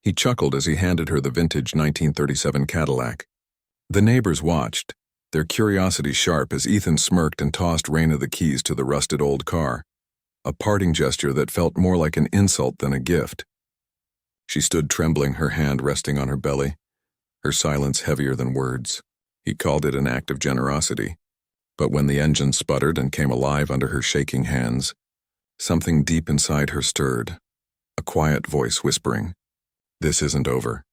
He chuckled as he handed her the vintage 1937 Cadillac. The neighbors watched, their curiosity sharp as Ethan smirked and tossed Raina the keys to the rusted old car, a parting gesture that felt more like an insult than a gift. She stood trembling, her hand resting on her belly, her silence heavier than words. He called it an act of generosity. But when the engine sputtered and came alive under her shaking hands, something deep inside her stirred, a quiet voice whispering, "This isn't over."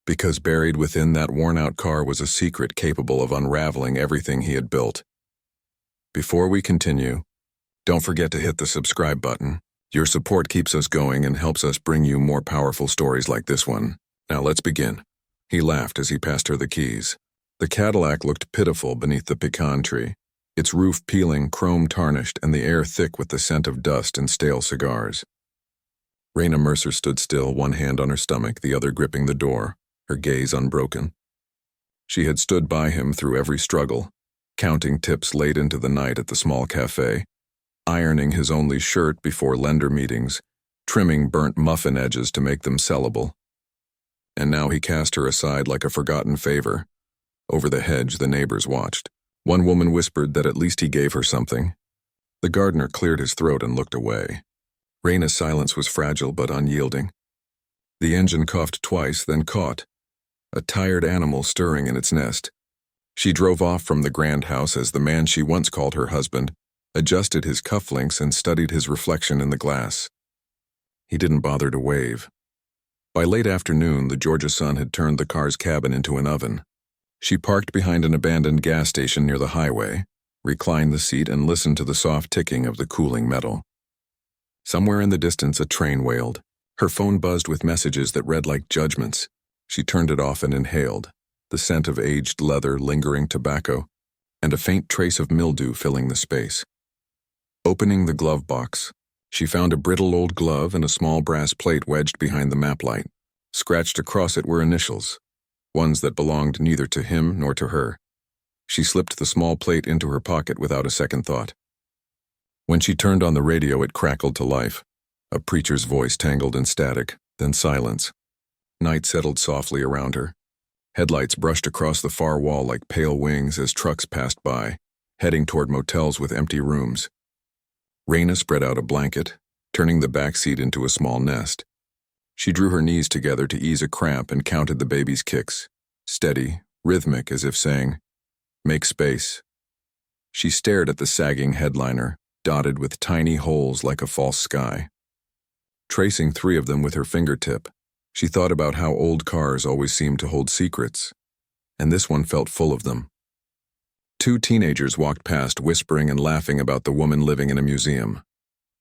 Because buried within that worn-out car was a secret capable of unraveling everything he had built. Before we continue, don't forget to hit the subscribe button. Your support keeps us going and helps us bring you more powerful stories like this one. Now let's begin. He laughed as he passed her the keys. The Cadillac looked pitiful beneath the pecan tree, its roof peeling, chrome tarnished, and the air thick with the scent of dust and stale cigars. Raina Mercer stood still, one hand on her stomach, the other gripping the door, her gaze unbroken. She had stood by him through every struggle, counting tips late into the night at the small cafe, ironing his only shirt before lender meetings, trimming burnt muffin edges to make them sellable. And now he cast her aside like a forgotten favor. Over the hedge, the neighbors watched. One woman whispered that at least he gave her something. The gardener cleared his throat and looked away. Raina's silence was fragile but unyielding. The engine coughed twice, then caught, a tired animal stirring in its nest. She drove off from the grand house as the man she once called her husband adjusted his cufflinks and studied his reflection in the glass. He didn't bother to wave. By late afternoon, the Georgia sun had turned the car's cabin into an oven. She parked behind an abandoned gas station near the highway, reclined the seat, and listened to the soft ticking of the cooling metal. Somewhere in the distance, a train wailed. Her phone buzzed with messages that read like judgments. She turned it off and inhaled, the scent of aged leather, lingering tobacco, and a faint trace of mildew filling the space. Opening the glove box, she found a brittle old glove and a small brass plate wedged behind the map light. Scratched across it were initials, ones that belonged neither to him nor to her. She slipped the small plate into her pocket without a second thought. When she turned on the radio, it crackled to life. A preacher's voice tangled in static, then silence. Night settled softly around her. Headlights brushed across the far wall like pale wings as trucks passed by, heading toward motels with empty rooms. Raina spread out a blanket, turning the back seat into a small nest. She drew her knees together to ease a cramp and counted the baby's kicks, steady, rhythmic, as if saying, "Make space." She stared at the sagging headliner, dotted with tiny holes like a false sky. Tracing 3 of them with her fingertip, she thought about how old cars always seemed to hold secrets, and this one felt full of them. 2 teenagers walked past, whispering and laughing about the woman living in a museum.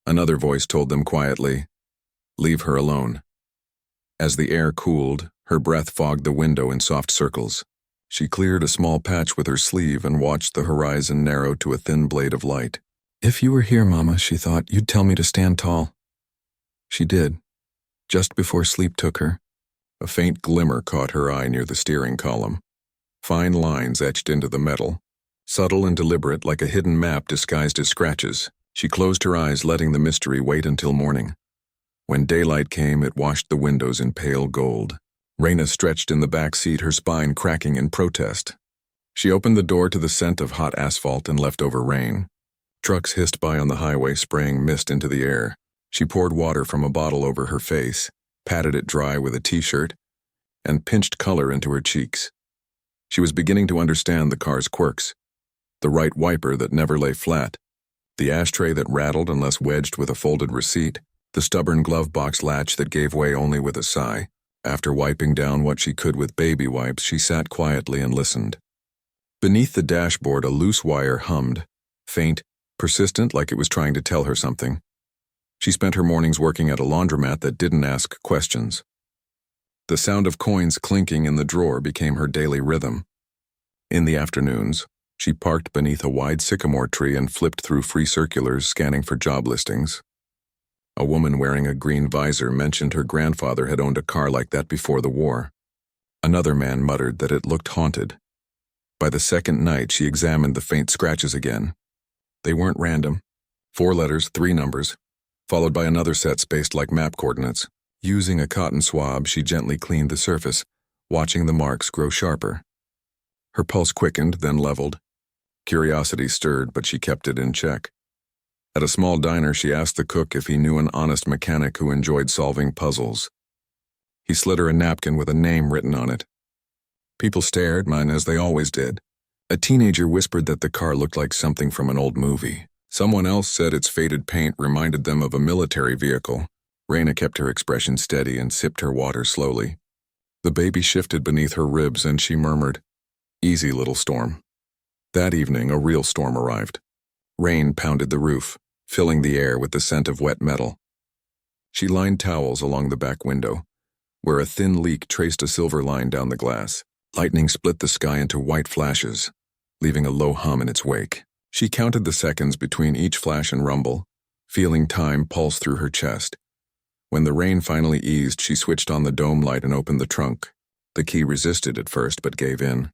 Another voice told them quietly, "Leave her alone." As the air cooled, her breath fogged the window in soft circles. She cleared a small patch with her sleeve and watched the horizon narrow to a thin blade of light. "If you were here, Mama," she thought, "you'd tell me to stand tall." She did. Just before sleep took her, a faint glimmer caught her eye near the steering column. Fine lines etched into the metal, subtle and deliberate like a hidden map disguised as scratches. She closed her eyes, letting the mystery wait until morning. When daylight came, it washed the windows in pale gold. Raina stretched in the back seat, her spine cracking in protest. She opened the door to the scent of hot asphalt and leftover rain. Trucks hissed by on the highway, spraying mist into the air. She poured water from a bottle over her face, patted it dry with a t-shirt, and pinched color into her cheeks. She was beginning to understand the car's quirks. The right wiper that never lay flat, the ashtray that rattled unless wedged with a folded receipt, the stubborn glove box latch that gave way only with a sigh. After wiping down what she could with baby wipes, she sat quietly and listened. Beneath the dashboard, a loose wire hummed, faint, persistent, like it was trying to tell her something. She spent her mornings working at a laundromat that didn't ask questions. The sound of coins clinking in the drawer became her daily rhythm. In the afternoons, she parked beneath a wide sycamore tree and flipped through free circulars, scanning for job listings. A woman wearing a green visor mentioned her grandfather had owned a car like that before the war. Another man muttered that it looked haunted. By the second night, she examined the faint scratches again. They weren't random. 4 letters, 3 numbers, followed by another set spaced like map coordinates. Using a cotton swab, she gently cleaned the surface, watching the marks grow sharper. Her pulse quickened, then leveled. Curiosity stirred, but she kept it in check. At a small diner, she asked the cook if he knew an honest mechanic who enjoyed solving puzzles. He slid her a napkin with a name written on it. People stared, mine as they always did. A teenager whispered that the car looked like something from an old movie. Someone else said its faded paint reminded them of a military vehicle. Raina kept her expression steady and sipped her water slowly. The baby shifted beneath her ribs and she murmured, "Easy, little storm." That evening, a real storm arrived. Rain pounded the roof, filling the air with the scent of wet metal. She lined towels along the back window, where a thin leak traced a silver line down the glass. Lightning split the sky into white flashes, leaving a low hum in its wake. She counted the seconds between each flash and rumble, feeling time pulse through her chest. When the rain finally eased, she switched on the dome light and opened the trunk. The key resisted at first but gave in.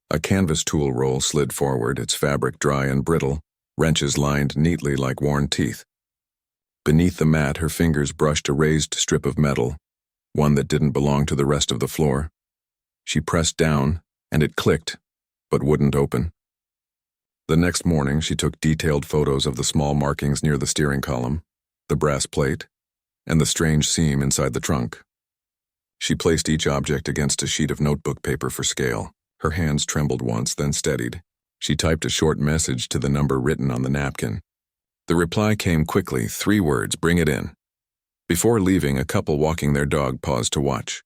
A canvas tool roll slid forward, its fabric dry and brittle, wrenches lined neatly like worn teeth. Beneath the mat, her fingers brushed a raised strip of metal, one that didn't belong to the rest of the floor. She pressed down, and it clicked, but wouldn't open. The next morning, she took detailed photos of the small markings near the steering column, the brass plate, and the strange seam inside the trunk. She placed each object against a sheet of notebook paper for scale. Her hands trembled once, then steadied. She typed a short message to the number written on the napkin. The reply came quickly, 3 words, "Bring it in." Before leaving, a couple walking their dog paused to watch.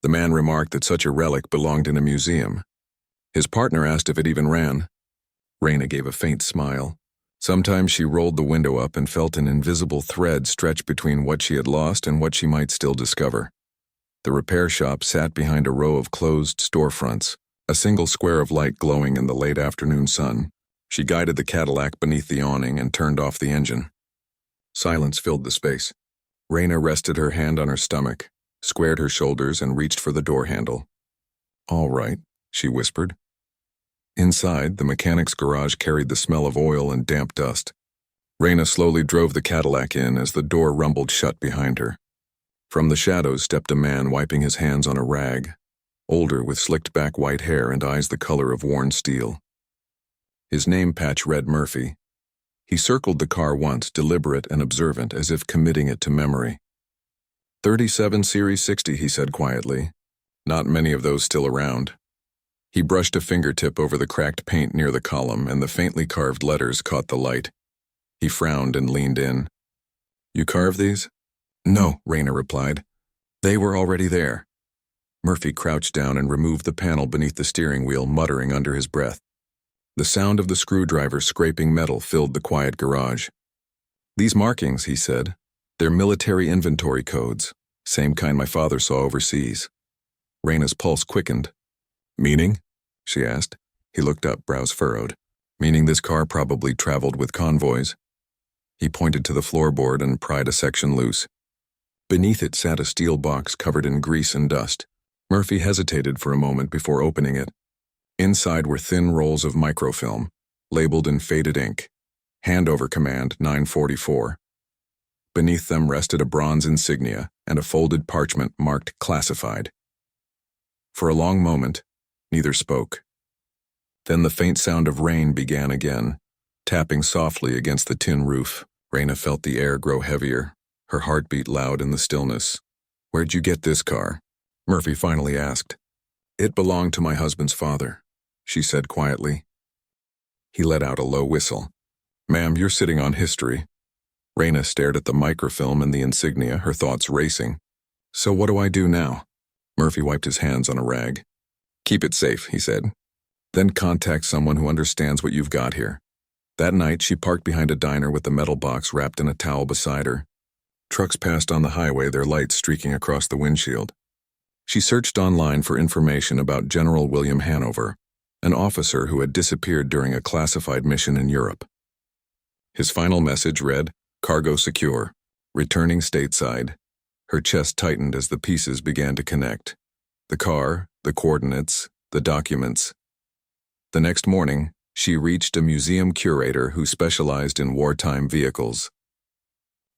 The man remarked that such a relic belonged in a museum. His partner asked if it even ran. Raina gave a faint smile. Sometimes she rolled the window up and felt an invisible thread stretch between what she had lost and what she might still discover. The repair shop sat behind a row of closed storefronts, a single square of light glowing in the late afternoon sun. She guided the Cadillac beneath the awning and turned off the engine. Silence filled the space. Raina rested her hand on her stomach, squared her shoulders, and reached for the door handle. "All right," she whispered. Inside, the mechanic's garage carried the smell of oil and damp dust. Raina slowly drove the Cadillac in as the door rumbled shut behind her. From the shadows stepped a man wiping his hands on a rag, older with slicked-back white hair and eyes the color of worn steel. His name patch read Murphy. He circled the car once, deliberate and observant, as if committing it to memory. 37 Series 60, he said quietly. Not many of those still around. He brushed a fingertip over the cracked paint near the column, and the faintly carved letters caught the light. He frowned and leaned in. "You carved these?" "No," Raina replied. "They were already there." Murphy crouched down and removed the panel beneath the steering wheel, muttering under his breath. The sound of the screwdriver scraping metal filled the quiet garage. "These markings," he said, "they're military inventory codes, same kind my father saw overseas." Raina's pulse quickened. "Meaning?" she asked. He looked up, brows furrowed. "Meaning this car probably traveled with convoys." He pointed to the floorboard and pried a section loose. Beneath it sat a steel box covered in grease and dust. Murphy hesitated for a moment before opening it. Inside were thin rolls of microfilm, labeled in faded ink. Handover command 944. Beneath them rested a bronze insignia and a folded parchment marked classified. For a long moment, neither spoke. Then the faint sound of rain began again, tapping softly against the tin roof. Raina felt the air grow heavier, her heart beat loud in the stillness. "Where'd you get this car?" Murphy finally asked. "It belonged to my husband's father," she said quietly. He let out a low whistle. "Ma'am, you're sitting on history." Raina stared at the microfilm and the insignia, her thoughts racing. "So what do I do now?" Murphy wiped his hands on a rag. "Keep it safe," he said. "Then contact someone who understands what you've got here." That night, she parked behind a diner with the metal box wrapped in a towel beside her. Trucks passed on the highway, their lights streaking across the windshield. She searched online for information about General William Hanover, an officer who had disappeared during a classified mission in Europe. His final message read, "Cargo secure, returning stateside." Her chest tightened as the pieces began to connect. The car, the coordinates, the documents. The next morning, she reached a museum curator who specialized in wartime vehicles.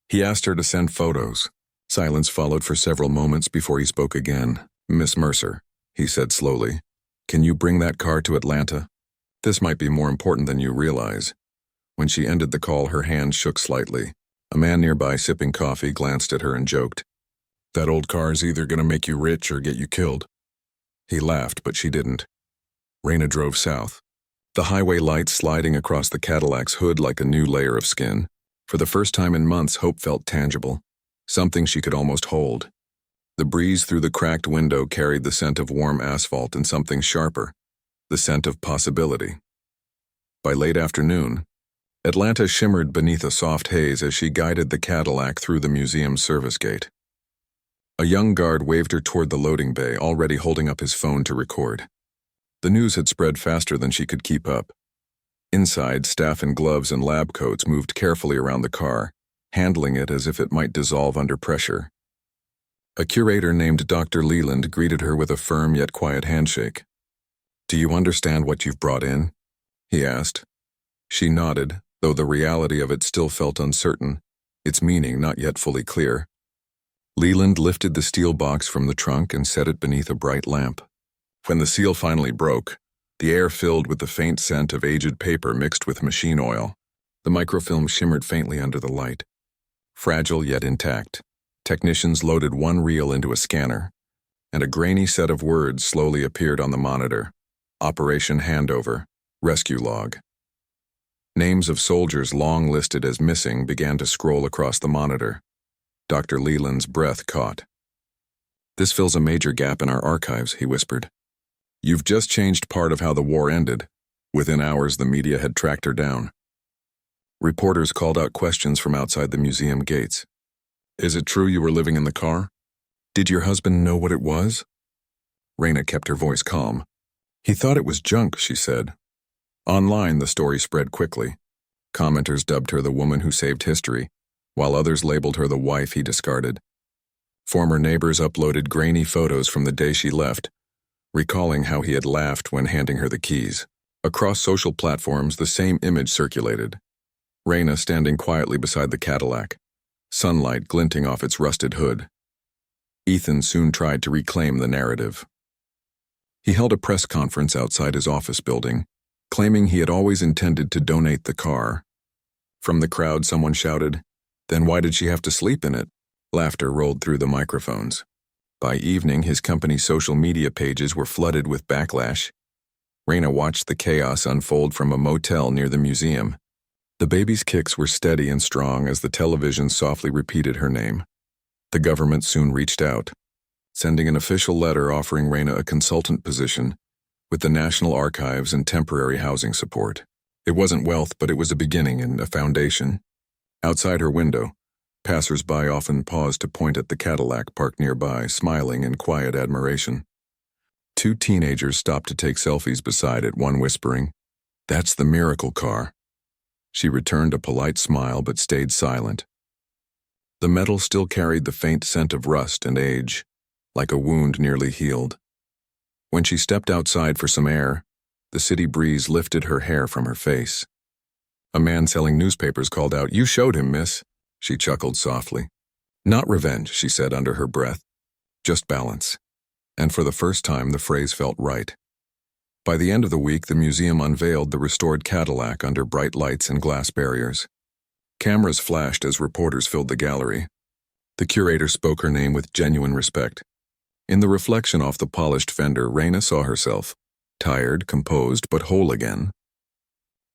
He asked her to send photos, Silence followed for several moments before he spoke again. "Miss Mercer," he said slowly, "can you bring that car to Atlanta? This might be more important than you realize." When she ended the call, her hand shook slightly. A man nearby sipping coffee glanced at her and joked, "That old car's either gonna make you rich or get you killed." He laughed, but she didn't. Raina drove south, the highway lights sliding across the Cadillac's hood like a new layer of skin. For the first time in months, hope felt tangible, something she could almost hold. The breeze through the cracked window carried the scent of warm asphalt and something sharper, the scent of possibility. By late afternoon, Atlanta shimmered beneath a soft haze as she guided the Cadillac through the museum's service gate. A young guard waved her toward the loading bay, already holding up his phone to record. The news had spread faster than she could keep up. Inside, staff in gloves and lab coats moved carefully around the car, handling it as if it might dissolve under pressure. A curator named Dr. Leland greeted her with a firm yet quiet handshake. "Do you understand what you've brought in?" he asked. She nodded, though the reality of it still felt uncertain, its meaning not yet fully clear. Leland lifted the steel box from the trunk and set it beneath a bright lamp. When the seal finally broke, the air filled with the faint scent of aged paper mixed with machine oil. The microfilm shimmered faintly under the light. Fragile yet intact, technicians loaded one reel into a scanner, and a grainy set of words slowly appeared on the monitor. Operation Handover, Rescue Log. Names of soldiers long listed as missing began to scroll across the monitor. Dr. Leland's breath caught. "This fills a major gap in our archives," he whispered. "You've just changed part of how the war ended." Within hours, the media had tracked her down. Reporters called out questions from outside the museum gates. "Is it true you were living in the car? Did your husband know what it was?" Raina kept her voice calm. "He thought it was junk," she said. Online, the story spread quickly. Commenters dubbed her the woman who saved history, while others labeled her the wife he discarded. Former neighbors uploaded grainy photos from the day she left, recalling how he had laughed when handing her the keys. Across social platforms, the same image circulated. Raina standing quietly beside the Cadillac, sunlight glinting off its rusted hood. Ethan soon tried to reclaim the narrative. He held a press conference outside his office building, claiming he had always intended to donate the car. From the crowd, someone shouted, "Then why did she have to sleep in it?" Laughter rolled through the microphones. By evening, his company's social media pages were flooded with backlash. Raina watched the chaos unfold from a motel near the museum. The baby's kicks were steady and strong as the television softly repeated her name. The government soon reached out, sending an official letter offering Raina a consultant position with the National Archives and temporary housing support. It wasn't wealth, but it was a beginning and a foundation. Outside her window, passers-by often paused to point at the Cadillac parked nearby, smiling in quiet admiration. Two teenagers stopped to take selfies beside it, one whispering, "That's the miracle car." She returned a polite smile but stayed silent. The metal still carried the faint scent of rust and age, like a wound nearly healed. When she stepped outside for some air, the city breeze lifted her hair from her face. A man selling newspapers called out, "You showed him, miss." She chuckled softly. "Not revenge," she said under her breath. "Just balance." And for the first time, the phrase felt right. By the end of the week, the museum unveiled the restored Cadillac under bright lights and glass barriers. Cameras flashed as reporters filled the gallery. The curator spoke her name with genuine respect. In the reflection off the polished fender, Raina saw herself, tired, composed, but whole again.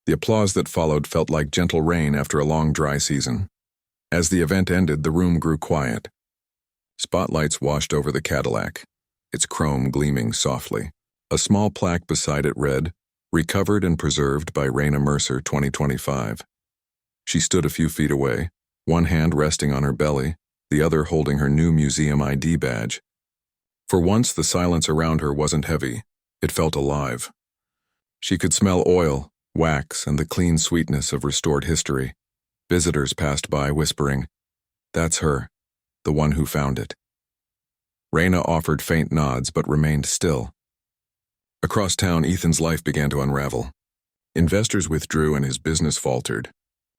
The applause that followed felt like gentle rain after a long dry season. As the event ended, the room grew quiet. Spotlights washed over the Cadillac, its chrome gleaming softly. A small plaque beside it read, "Recovered and preserved by Raina Mercer, 2025. She stood a few feet away, one hand resting on her belly, the other holding her new museum ID badge. For once, the silence around her wasn't heavy. It felt alive. She could smell oil, wax, and the clean sweetness of restored history. Visitors passed by whispering, "That's her, the one who found it." Raina offered faint nods but remained still. Across town, Ethan's life began to unravel. Investors withdrew and his business faltered.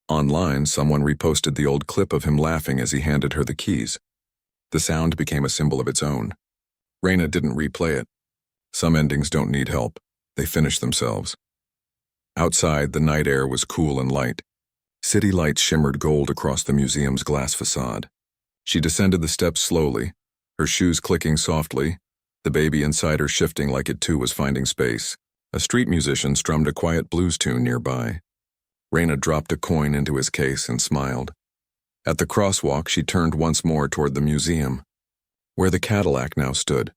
Online, someone reposted the old clip of him laughing as he handed her the keys. The sound became a symbol of its own. Raina didn't replay it. Some endings don't need help. They finish themselves. Outside, the night air was cool and light. City lights shimmered gold across the museum's glass facade. She descended the steps slowly, her shoes clicking softly, the baby inside her shifting like it too was finding space. A street musician strummed a quiet blues tune nearby. Raina dropped a coin into his case and smiled. At the crosswalk, she turned once more toward the museum, where the Cadillac now stood.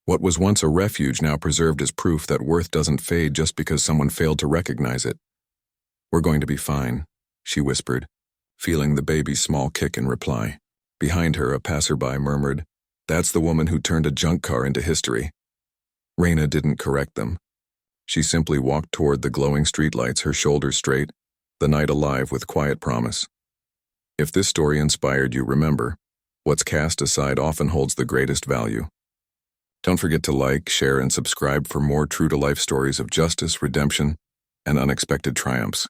What was once a refuge now preserved as proof that worth doesn't fade just because someone failed to recognize it. "We're going to be fine," she whispered, feeling the baby's small kick in reply. Behind her, a passerby murmured, "That's the woman who turned a junk car into history." Raina didn't correct them. She simply walked toward the glowing streetlights, her shoulders straight, the night alive with quiet promise. If this story inspired you, remember, what's cast aside often holds the greatest value. Don't forget to like, share, and subscribe for more true-to-life stories of justice, redemption, and unexpected triumphs.